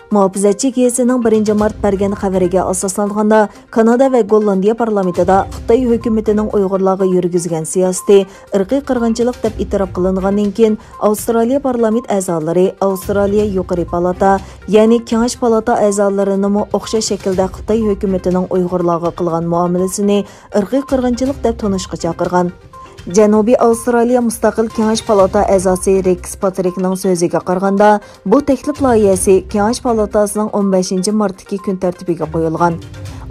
Muhofizatchi gazetining 1-mart bergan xabariga asoslanganda, Kanada va Gollandiya parlamentida Xitoy hukumatining Uyg'urlarga yurgizgan siyosati irqiy qirg'inchilik deb e'tirof qilingandan keyin Avstraliya parlament a'zolari Avstraliya yuqori palata, ya'ni Kengash palata a'zolarini o'xshash shaklda Xitoy hukumatining Uyg'urlarga qilgan muomalasini irqiy qirg'inchilik deb tanishga chaqirgan. Janubiy Avstraliya Mustaqil Kengash palata a'zosi Rex Patrickning so'ziga qaraganda, bu taklif loyihasi Kengash palatasining 15-martdagi kun tartibiga qo'yilgan.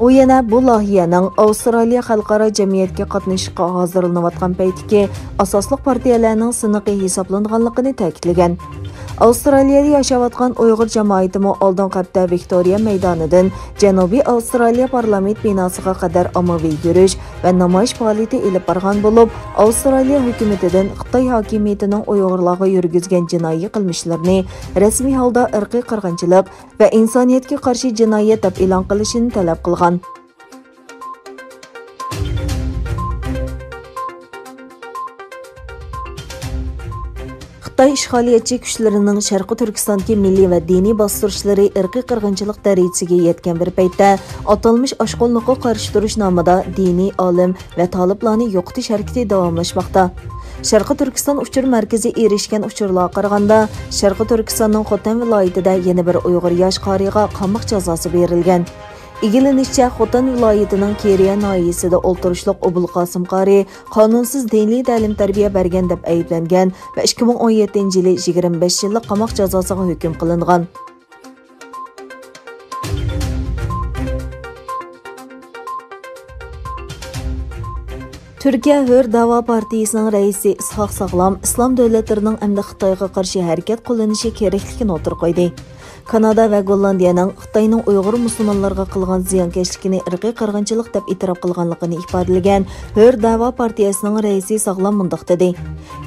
U yana bu loyihaning Avstraliya xalqaro jamiyatga qatnashishga hozirlanayotgan paytdagi asosliq partiyalarning siniqi hisoblanganligini ta'kidlagan. Avstraliyada yashayotgan Uyg'ur jamoatimi oldin hafta Viktoriya maydonidan Janubiy Avstraliya parlament binosiga qadar ommaviy yurish va namoyish faoliyati olib borgan bo'lib, Avstraliya hukumatidan Xitoy hokimiyatining Uyg'urlarga yurgizgan jinoiy qilmishlarni rasmiy holda irqiy qirg'inchilik va insoniyatga qarshi jinoyat deb e'lon qilishini talab qilgan. Xitoy ishg'oliyatchi kuchlarining Sharqi Turkistondagi milliy va diniy bostirishlari irqiy qirg'inchilik darajasiga yetgan bir paytda atalmish oshqo'llikqa qarshi turish nomida diniy olim va taliblarni yo'qotish harakati davomlashmoqda. Sharqi Turkiston uchur markazi erishgan uchurlarga qaraganda, Sharqi Turkistonning Xotan viloyatida yana bir Uyg'ur yosh qoriga qamoq jazosi berilgan. İgilinishcha Xotan viloyatining Keriya noyisida o'ltirishliq Obul Qosim qori qonunsiz diniy ta'lim-tarbiya bergan deb ayblangan va 2017-yili 25 yillik qamoq jazosiga hukm qilingan. Türkiye Hür Dava Partiyasining raisi İshaq Sağlam islom davlatlarining hamda Xitoyga qarshi harakat qilinishi kerakligini o'tirib qo'ydi. Kanada va Gollandiyaning Xitoyning Uyg'ur musulmonlarga qilgan ziyonkashligini irqiy qirg'inchilik deb e'tirof qilganligini ifodalagan Hür Dava Partiyasining raisi Sağlam mundaq dedi.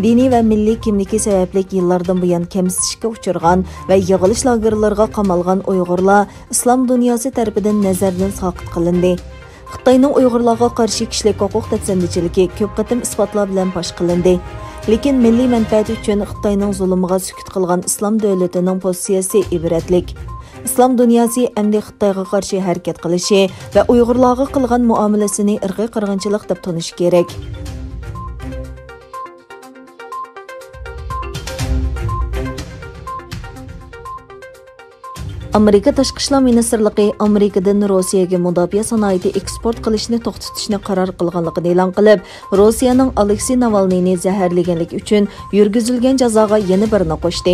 Diniy va milliy kimligi sababli yillardan buyon kamsitishga uchirgan va yig'ilish lagerlariga qamalgan Uyg'urlar islom dunyosi tarafidan nazardan soqit qilindi. Xitoyning Uyg'urlarga qarshi kishilik huquq tafsirchiligi ko'p qatim isbotlar bilan fosh qilindi. Lekin milliy manfaat uchun Xitoyning zulmiga sukut qilgan islom davlatining pozitsiyasi ibratlik. Islom dunyosi endi Xitoyga qarshi harakat qilishi va Uyg'urlarga qilgan muomalasini irqiy qirg'inchilik deb tanish kerak. Amerika Tashqi ishlar ministrligi Amerikadan Rossiyaga mudofaa sanoati eksport qilishni to'xtatishni qaror qilganligini e'lon qilib, Rossiyaning Aleksey Navalniyni zaharlaganlik uchun yurgizilgan jazoga yana birini qo'shdi.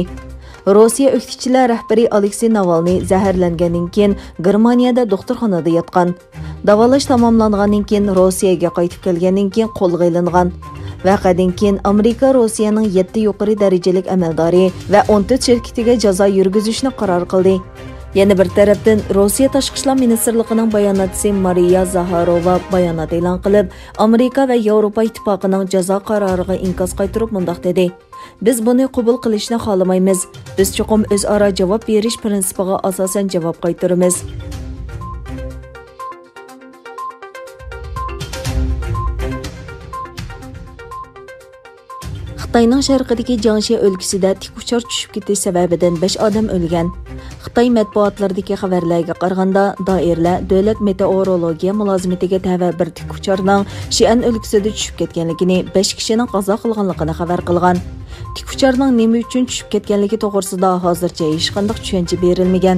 Rossiya o'qituvchilar rahbari Aleksey Navalniy zaharlangandan keyin Germaniyada doktorxonada yotgan. Davolash tamomlangandan keyin Rossiyaga qaytib kelgandan keyin qo'lga ilingan. Vaqadan keyin Amerika Rossiyaning 7 yuqori darajalik amaldori va 14 shirkatiga jazo yurgizishni qaror qildi. Yana bir tarafdan Rossiya Tashqi ishlar ministrligining bayonotchisi Mariya Zaharova bayonot e'lon qilib, Amerika va Yevropa ittifoqining jazo qaroriga inkas qaytarib mundaq dedi. Biz buni qabul qilishni xohlamaymiz. Biz cho'qim o'zaro javob berish prinsipiga asosan javob qaytaramiz. Xitoyning sharqidagi Jiangxi o'lkasida tìكۇچار چۈشۈپ ketish sababidan 5 odam o'lgan. Xitoy matbuotlaridagi xabarlarga qaraganda, doiralar davlat meteorologiya mulozimatiga tava bir tìكۇچارning Xi'an o'lkasida tushib ketganligini, 5 kishining qazo qilganligini xabar qilgan. tìكۇچارning nima uchun tushib ketganligi to'g'risida hozircha hech qanday tushuncha berilmagan.